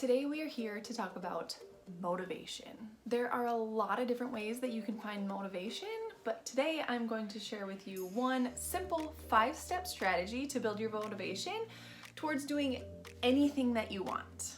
Today we are here to talk about motivation. There are a lot of different ways that you can find motivation, but today I'm going to share with you one simple 5-step strategy to build your motivation towards doing anything that you want.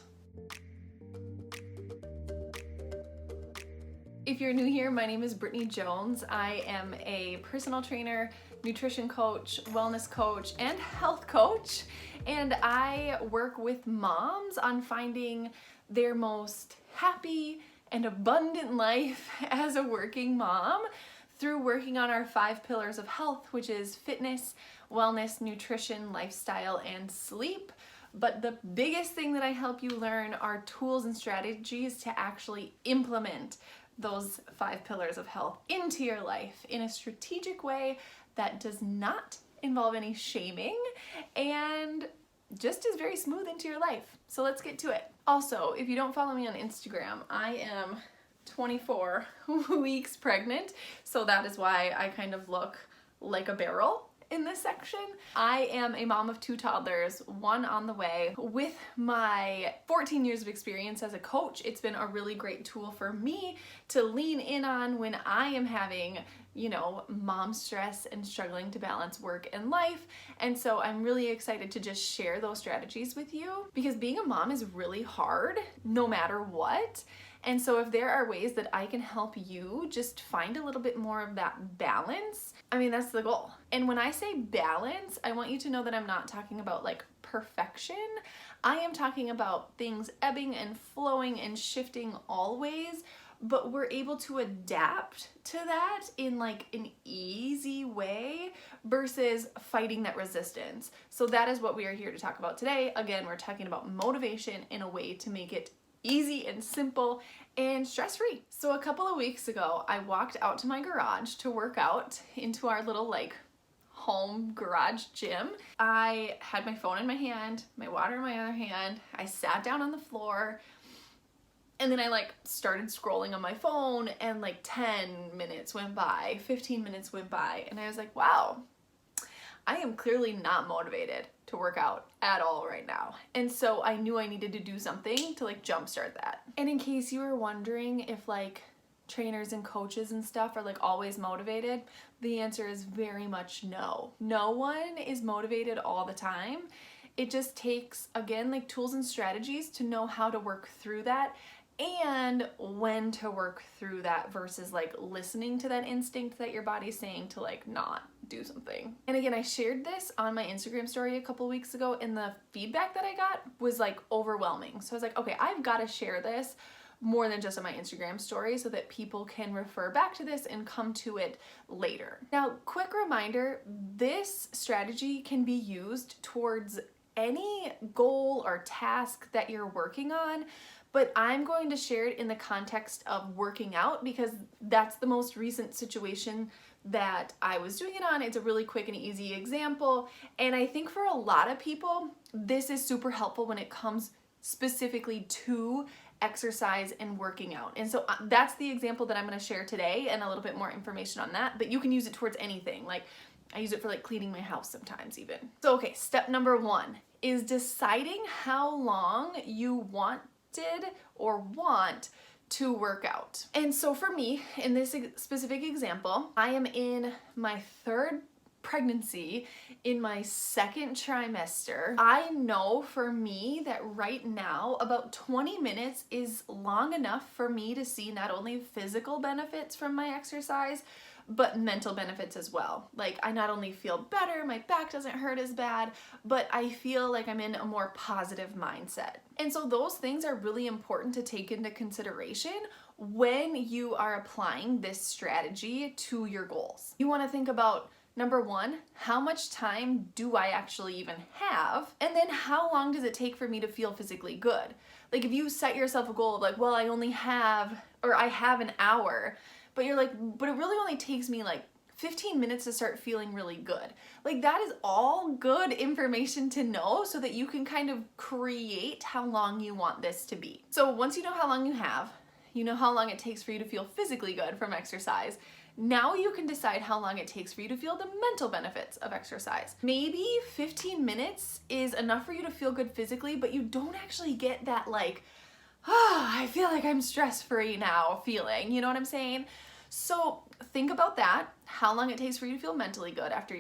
If you're new here, my name is Brittany Jones. I am a personal trainer, nutrition coach, wellness coach, and health coach. And I work with moms on finding their most happy and abundant life as a working mom through working on our 5 pillars of health, which is fitness, wellness, nutrition, lifestyle, and sleep. But the biggest thing that I help you learn are tools and strategies to actually implement those 5 pillars of health into your life in a strategic way that does not involve any shaming and just is very smooth into your life. So let's get to it. Also, if you don't follow me on Instagram, I am 24 weeks pregnant, so that is why I kind of look like a barrel in this section. I am a mom of 2 toddlers, 1 on the way. With my 14 years of experience as a coach, it's been a really great tool for me to lean in on when I am having, mom stress and struggling to balance work and life. And so I'm really excited to just share those strategies with you because being a mom is really hard no matter what. And so if there are ways that I can help you just find a little bit more of that balance, that's the goal. And when I say balance, I want you to know that I'm not talking about like perfection. I am talking about things ebbing and flowing and shifting always, but we're able to adapt to that in like an easy way versus fighting that resistance. So that is what we are here to talk about today. Again, we're talking about motivation in a way to make it easy and simple and stress-free. So a couple of weeks ago, I walked out to my garage to work out into our little home garage gym. I had my phone in my hand, my water in my other hand. I sat down on the floor and then I started scrolling on my phone and 10 minutes went by, 15 minutes went by, and I was like, wow, I am clearly not motivated to work out at all right now. And so I knew I needed to do something to jumpstart that. And in case you were wondering if trainers and coaches and stuff are always motivated, the answer is very much no. No one is motivated all the time. It just takes, again, tools and strategies to know how to work through that and when to work through that versus listening to that instinct that your body's saying to not do something. And again, I shared this on my Instagram story a couple weeks ago and the feedback that I got was overwhelming. So I was like, okay, I've got to share this more than just on my Instagram story so that people can refer back to this and come to it later. Now, quick reminder, this strategy can be used towards any goal or task that you're working on, but I'm going to share it in the context of working out because that's the most recent situation that I was doing it on. It's a really quick and easy example, and I think for a lot of people, this is super helpful when it comes specifically to exercise and working out. And so that's the example that I'm going to share today and a little bit more information on that, but you can use it towards anything. I use it for cleaning my house sometimes even. So okay, step number 1 is deciding how long you want to work out. And so for me, in this specific example, I am in my 3rd pregnancy in my 2nd trimester. I know for me that right now about 20 minutes is long enough for me to see not only physical benefits from my exercise, but mental benefits as well. I not only feel better, my back doesn't hurt as bad, but I feel I'm in a more positive mindset. And so those things are really important to take into consideration when you are applying this strategy to your goals. You want to think about number 1, how much time do I actually even have? And then how long does it take for me to feel physically good? If you set yourself a goal of well, I have an hour, but you're but it really only takes me 15 minutes to start feeling really good. That is all good information to know so that you can kind of create how long you want this to be. So once you know how long you have, you know how long it takes for you to feel physically good from exercise, Now you can decide how long it takes for you to feel the mental benefits of exercise. Maybe 15 minutes is enough for you to feel good physically, but you don't actually get that like, I feel like I'm stress-free now feeling, you know what I'm saying? So think about that, how long it takes for you to feel mentally good after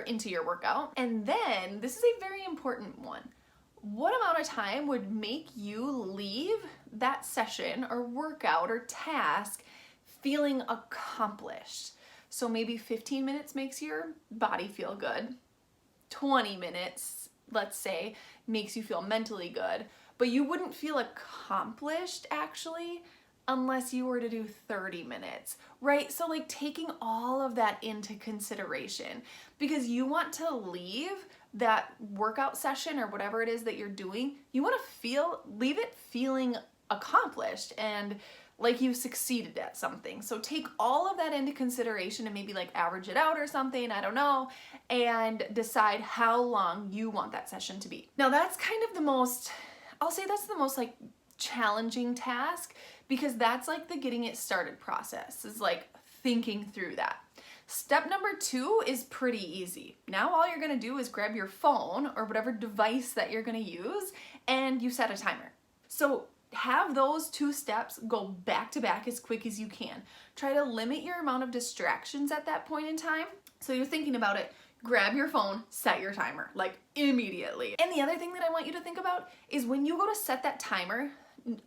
into your workout. And then, this is a very important one. What amount of time would make you leave that session or workout or task feeling accomplished? So maybe 15 minutes makes your body feel good. 20 minutes, let's say, makes you feel mentally good, but you wouldn't feel accomplished actually unless you were to do 30 minutes, right? So like taking all of that into consideration, because you want to leave that workout session or whatever it is that you're doing, you want to leave it feeling accomplished and like you succeeded at something. So take all of that into consideration and maybe like average it out or something, I don't know, and decide how long you want that session to be. Now that's kind of the most, I'll say that's the most like challenging task, because that's like the getting it started process, is like thinking through that. Step number 2 is pretty easy. Now all you're gonna do is grab your phone or whatever device that you're gonna use and you set a timer. So have those 2 steps go back to back as quick as you can. Try to limit your amount of distractions at that point in time. So you're thinking about it, grab your phone, set your timer, like immediately. And the other thing that I want you to think about is when you go to set that timer,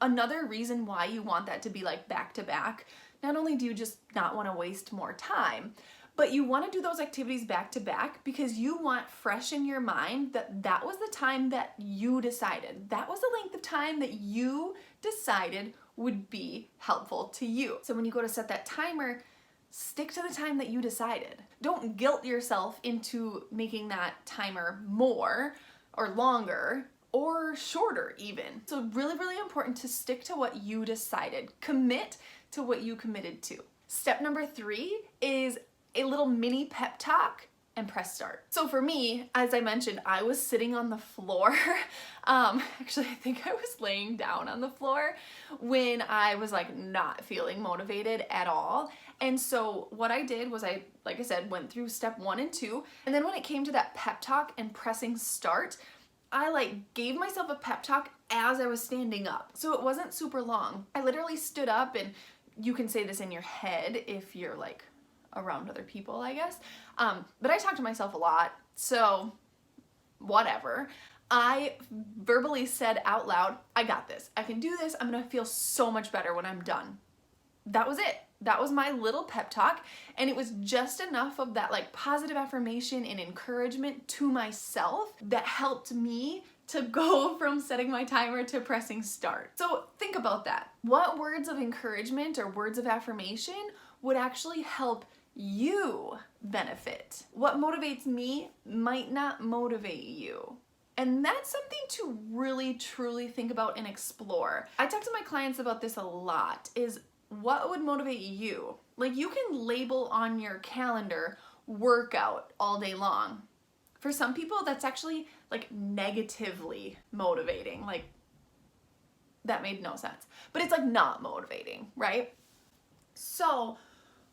another reason why you want that to be like back to back, not only do you just not want to waste more time, but you want to do those activities back to back because you want fresh in your mind that that was the time that you decided. That was the length of time that you decided would be helpful to you. So when you go to set that timer, stick to the time that you decided. Don't guilt yourself into making that timer more or longer or shorter even. So really, really important to stick to what you decided. Commit to what you committed to. Step number 3 is a little mini pep talk and press start. So for me, as I mentioned, I was sitting on the floor. Actually, I think I was laying down on the floor when I was like not feeling motivated at all. And so what I did was like I said, went through step 1 and 2. And then when it came to that pep talk and pressing start, I like gave myself a pep talk as I was standing up. So it wasn't super long. I literally stood up, and you can say this in your head if you're like around other people, I guess. But I talk to myself a lot, so whatever. I verbally said out loud, I got this. I can do this. I'm gonna feel so much better when I'm done. That was it. That was my little pep talk, and it was just enough of that like positive affirmation and encouragement to myself that helped me to go from setting my timer to pressing start. So think about that. What words of encouragement or words of affirmation would actually help you benefit? What motivates me might not motivate you. And that's something to really truly think about and explore. I talk to my clients about this a lot, is what would motivate you? Like you can label on your calendar workout all day long. For some people, that's actually like negatively motivating. Like that made no sense, but it's like not motivating, right? So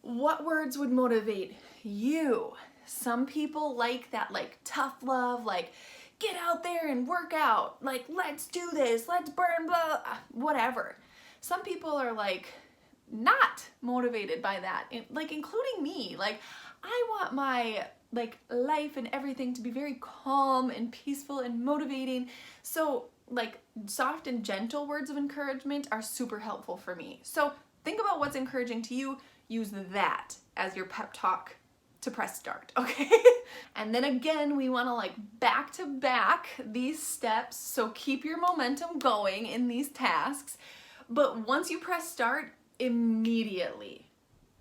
what words would motivate you? Some people like that like tough love, like get out there and work out, like let's do this, let's burn, blah, whatever. Some people are like not motivated by that, like including me. Like I want my like life and everything to be very calm and peaceful and motivating. So like soft and gentle words of encouragement are super helpful for me. So think about what's encouraging to you. Use that as your pep talk to press start, okay? And then again, we wanna like back to back these steps. So keep your momentum going in these tasks. But once you press start, immediately,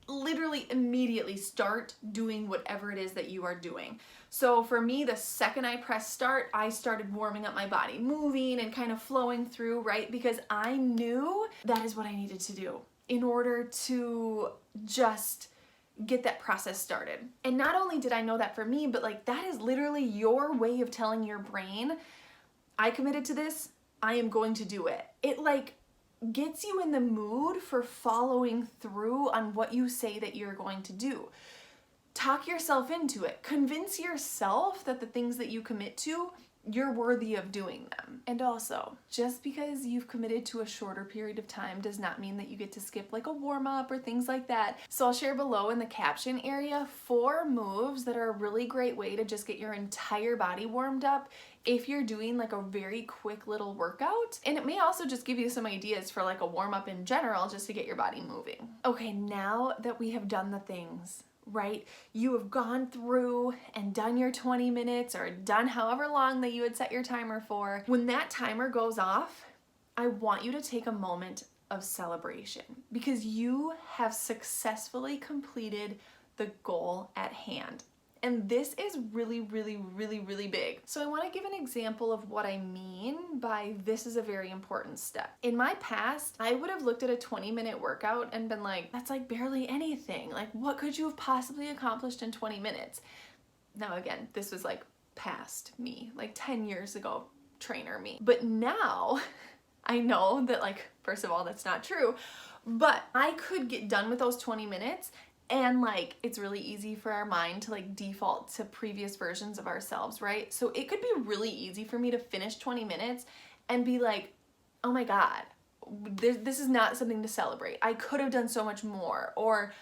literally immediately start doing whatever it is that you are doing. So for me, the second I pressed start, I started warming up my body, moving and kind of flowing through, right? Because I knew that is what I needed to do in order to just get that process started. And not only did I know that for me, but like that is literally your way of telling your brain, I committed to this, I am going to do it. It like gets you in the mood for following through on what you say that you're going to do. Talk yourself into it. Convince yourself that the things that you commit to, you're worthy of doing them. And also, just because you've committed to a shorter period of time does not mean that you get to skip like a warm-up or things like that. So I'll share below in the caption area 4 moves that are a really great way to just get your entire body warmed up if you're doing like a very quick little workout. And it may also just give you some ideas for like a warm-up in general just to get your body moving. Okay, now that we have done the things, right? You have gone through and done your 20 minutes or done however long that you had set your timer for. When that timer goes off, I want you to take a moment of celebration because you have successfully completed the goal at hand. And this is really, really, really, really big. So I want to give an example of what I mean by this is a very important step. In my past, I would have looked at a 20-minute workout and been like, that's like barely anything. Like, what could you have possibly accomplished in 20 minutes? Now, again, this was like past me, like 10 years ago, trainer me. But now I know that, like, first of all, that's not true, but I could get done with those 20 minutes. And like, it's really easy for our mind to like default to previous versions of ourselves, right? So it could be really easy for me to finish 20 minutes and be like, oh my God, this is not something to celebrate. I could have done so much more. Or,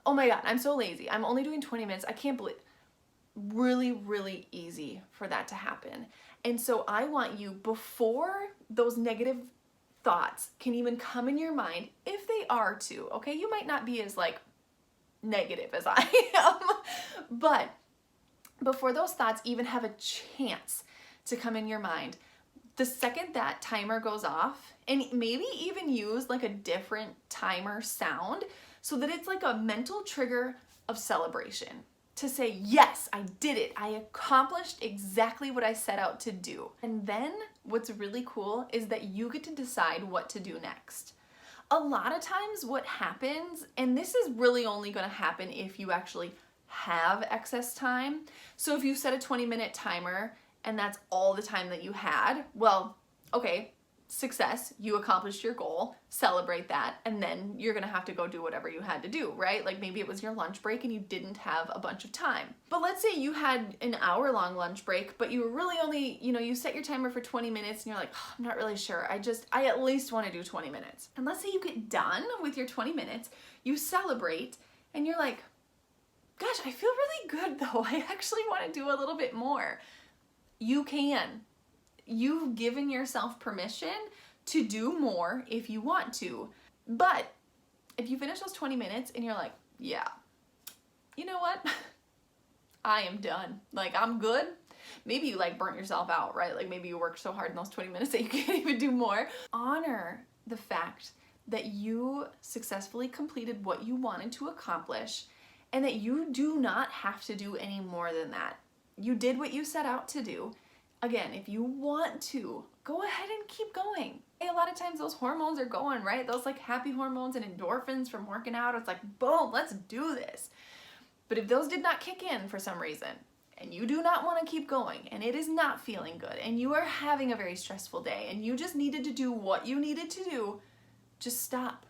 oh my God, I'm so lazy. I'm only doing 20 minutes. I can't believe. Really, really easy for that to happen. And so I want you, before those negative thoughts can even come in your mind, if they are to, okay? You might not be as like negative as I am, but before those thoughts even have a chance to come in your mind, the second that timer goes off, and maybe even use like a different timer sound so that it's like a mental trigger of celebration to say, yes, I did it. I accomplished exactly what I set out to do. And then what's really cool is that you get to decide what to do next. A lot of times what happens, and this is really only going to happen if you actually have excess time. So if you set a 20-minute timer and that's all the time that you had, well, okay, success, you accomplished your goal, celebrate that, and then you're gonna have to go do whatever you had to do, right? Like maybe it was your lunch break and you didn't have a bunch of time. But let's say you had an hour-long lunch break, but you were really only, you set your timer for 20 minutes and you're like, oh, I'm not really sure. I at least wanna do 20 minutes. And let's say you get done with your 20 minutes, you celebrate, and you're like, gosh, I feel really good though. I actually wanna do a little bit more. You can. You've given yourself permission to do more if you want to. But if you finish those 20 minutes and you're like, yeah, you know what? I am done. Like, I'm good. Maybe you like burnt yourself out, right? Like maybe you worked so hard in those 20 minutes that you can't even do more. Honor the fact that you successfully completed what you wanted to accomplish and that you do not have to do any more than that. You did what you set out to do. Again, if you want to, go ahead and keep going. A lot of times those hormones are going, right? Those like happy hormones and endorphins from working out, it's like, boom, let's do this. But if those did not kick in for some reason, and you do not want to keep going, and it is not feeling good, and you are having a very stressful day, and you just needed to do what you needed to do, just stop.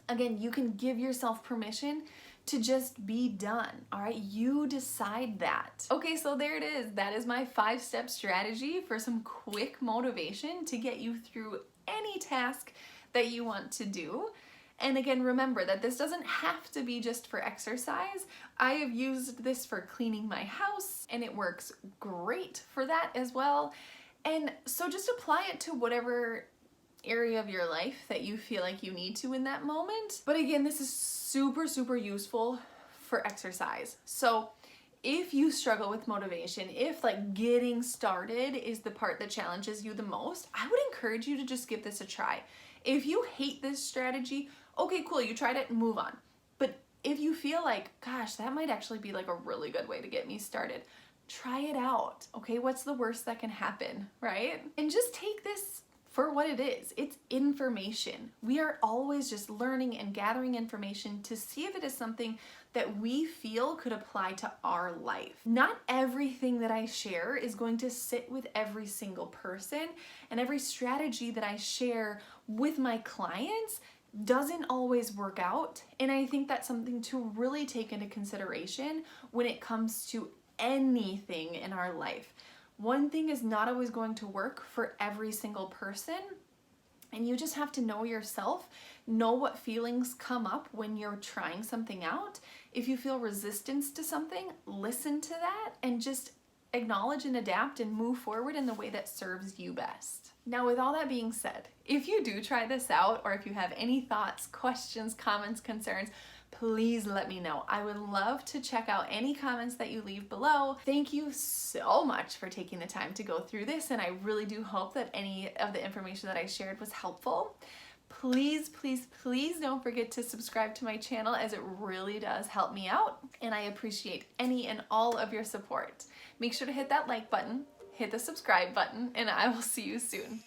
Again, you can give yourself permission to just be done, all right? You decide that. Okay, so there it is. That is my 5-step strategy for some quick motivation to get you through any task that you want to do. And again, remember that this doesn't have to be just for exercise. I have used this for cleaning my house, and it works great for that as well. And so just apply it to whatever area of your life that you feel like you need to in that moment. But again, this is super, super useful for exercise. So if you struggle with motivation, if like getting started is the part that challenges you the most, I would encourage you to just give this a try. If you hate this strategy, okay, cool, you tried it and move on. But if you feel like, gosh, that might actually be like a really good way to get me started, try it out, okay? What's the worst that can happen, right? And just take this for what it is. It's information. We are always just learning and gathering information to see if it is something that we feel could apply to our life. Not everything that I share is going to sit with every single person, and every strategy that I share with my clients doesn't always work out. And I think that's something to really take into consideration when it comes to anything in our life. One thing is not always going to work for every single person, and you just have to know yourself, know what feelings come up when you're trying something out. If you feel resistance to something, listen to that and just acknowledge and adapt and move forward in the way that serves you best. Now, with all that being said, if you do try this out, or if you have any thoughts, questions, comments, concerns, please let me know. I would love to check out any comments that you leave below. Thank you so much for taking the time to go through this, and I really do hope that any of the information that I shared was helpful. Please, please, please don't forget to subscribe to my channel, as it really does help me out, and I appreciate any and all of your support. Make sure to hit that like button, hit the subscribe button, and I will see you soon.